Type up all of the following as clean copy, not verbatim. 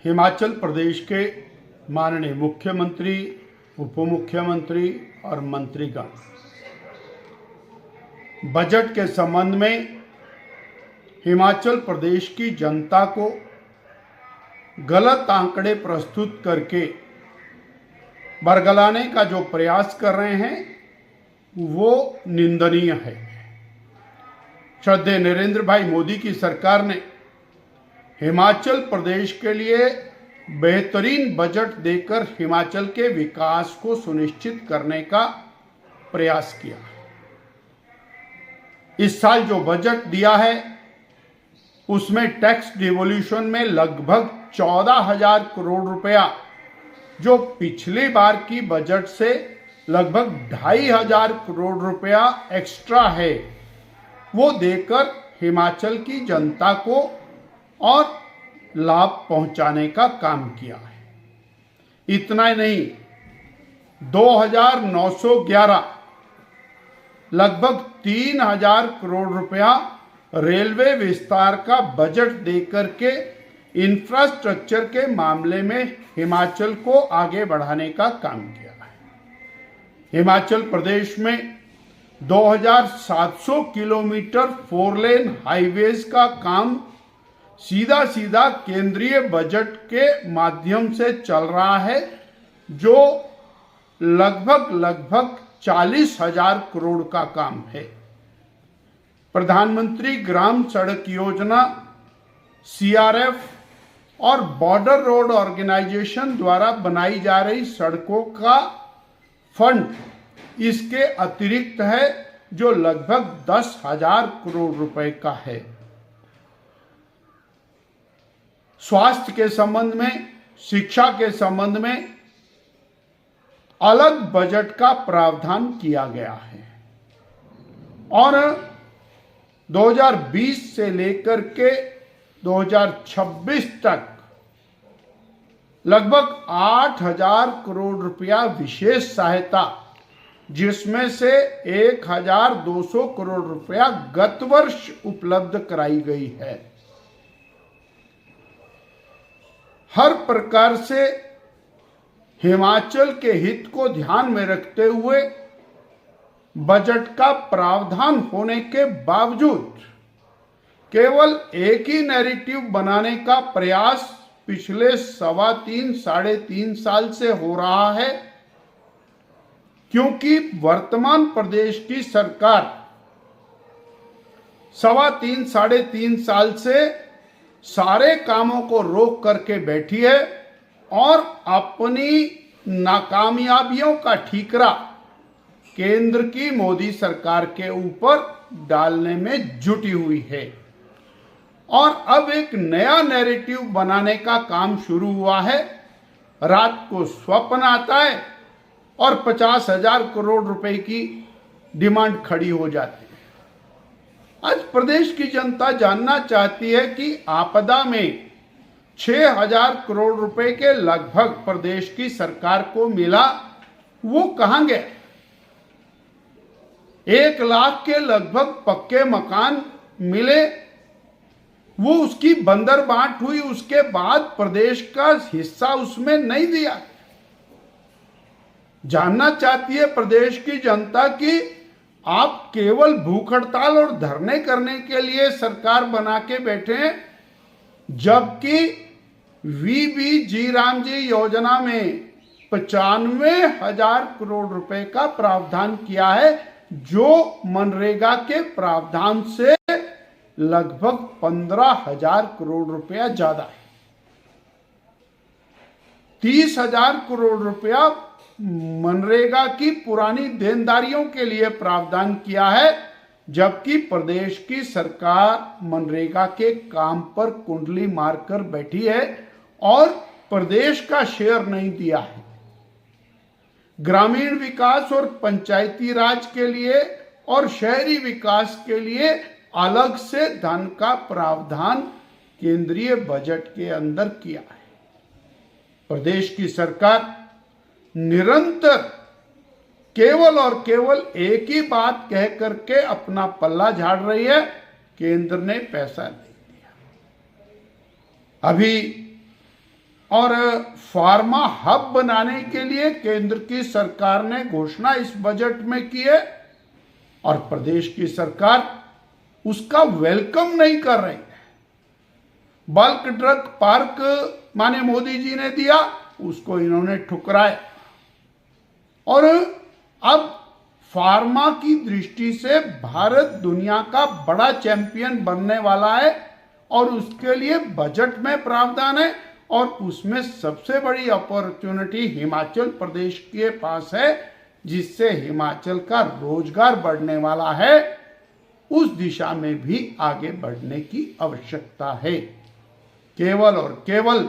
हिमाचल प्रदेश के माननीय मुख्यमंत्री, उप मुख्यमंत्री और मंत्रीगण बजट के संबंध में हिमाचल प्रदेश की जनता को गलत आंकड़े प्रस्तुत करके बरगलाने का जो प्रयास कर रहे हैं वो निंदनीय है। श्रद्धेय नरेंद्र भाई मोदी की सरकार ने हिमाचल प्रदेश के लिए बेहतरीन बजट देकर हिमाचल के विकास को सुनिश्चित करने का प्रयास किया। इस साल जो बजट दिया है उसमें टैक्स डिवोल्यूशन में लगभग 14,000 करोड़ रुपया, जो पिछली बार की बजट से लगभग 2,500 करोड़ रुपया एक्स्ट्रा है, वो देकर हिमाचल की जनता को और लाभ पहुंचाने का काम किया है। इतना ही नहीं, 2,911 लगभग 3,000 करोड़ रुपया रेलवे विस्तार का बजट देकर के इंफ्रास्ट्रक्चर के मामले में हिमाचल को आगे बढ़ाने का काम किया है। हिमाचल प्रदेश में 2,700 किलोमीटर 4 लेन हाईवेज का काम सीधा सीधा केंद्रीय बजट के माध्यम से चल रहा है, जो लगभग 40,000 करोड़ का काम है। प्रधानमंत्री ग्राम सड़क योजना, CRF और बॉर्डर रोड ऑर्गेनाइजेशन द्वारा बनाई जा रही सड़कों का फंड इसके अतिरिक्त है, जो लगभग 10,000 करोड़ रुपए का है। स्वास्थ्य के संबंध में, शिक्षा के संबंध में अलग बजट का प्रावधान किया गया है और 2020 से लेकर के 2026 तक लगभग 8,000 करोड़ रुपया विशेष सहायता, जिसमें से 1,200 करोड़ रुपया गत वर्ष उपलब्ध कराई गई है। हर प्रकार से हिमाचल के हित को ध्यान में रखते हुए बजट का प्रावधान होने के बावजूद केवल एक ही नैरेटिव बनाने का प्रयास पिछले 3.5 साल से हो रहा है, क्योंकि वर्तमान प्रदेश की सरकार 3.5 साल से सारे कामों को रोक करके बैठी है और अपनी नाकामयाबियों का ठीकरा केंद्र की मोदी सरकार के ऊपर डालने में जुटी हुई है। और अब एक नया नैरेटिव बनाने का काम शुरू हुआ है। रात को स्वप्न आता है और 50,000 करोड़ रुपए की डिमांड खड़ी हो जाती है। आज प्रदेश की जनता जानना चाहती है कि आपदा में 6,000 करोड़ रुपए के लगभग प्रदेश की सरकार को मिला, वो कहां गए? 1 लाख के लगभग पक्के मकान मिले, वो उसकी बंदर बांट हुई, उसके बाद प्रदेश का हिस्सा उसमें नहीं दिया। जानना चाहती है प्रदेश की जनता कि आप केवल भूख हड़ताल और धरने करने के लिए सरकार बना के बैठे हैं, जबकि VBG रामजी योजना में 95,000 करोड़ रुपए का प्रावधान किया है, जो मनरेगा के प्रावधान से लगभग 15,000 करोड़ रुपया ज्यादा है। 30,000 करोड़ रुपया मनरेगा की पुरानी देनदारियों के लिए प्रावधान किया है, जबकि प्रदेश की सरकार मनरेगा के काम पर कुंडली मारकर बैठी है और प्रदेश का शेयर नहीं दिया है। ग्रामीण विकास और पंचायती राज के लिए और शहरी विकास के लिए अलग से धन का प्रावधान केंद्रीय बजट के अंदर किया है। प्रदेश की सरकार निरंतर केवल और केवल एक ही बात कह करके अपना पल्ला झाड़ रही है, केंद्र ने पैसा नहीं दिया। अभी और फार्मा हब बनाने के लिए केंद्र की सरकार ने घोषणा इस बजट में की है और प्रदेश की सरकार उसका वेलकम नहीं कर रही है। बल्क ड्रग पार्क माने मोदी जी ने दिया, उसको इन्होंने ठुकराया। और अब फार्मा की दृष्टि से भारत दुनिया का बड़ा चैंपियन बनने वाला है और उसके लिए बजट में प्रावधान है और उसमें सबसे बड़ी अपॉर्चुनिटी हिमाचल प्रदेश के पास है, जिससे हिमाचल का रोजगार बढ़ने वाला है। उस दिशा में भी आगे बढ़ने की आवश्यकता है। केवल और केवल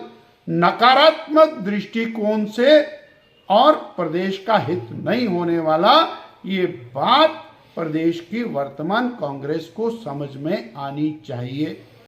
नकारात्मक दृष्टिकोण से और प्रदेश का हित नहीं होने वाला, ये बात प्रदेश की वर्तमान कांग्रेस को समझ में आनी चाहिए।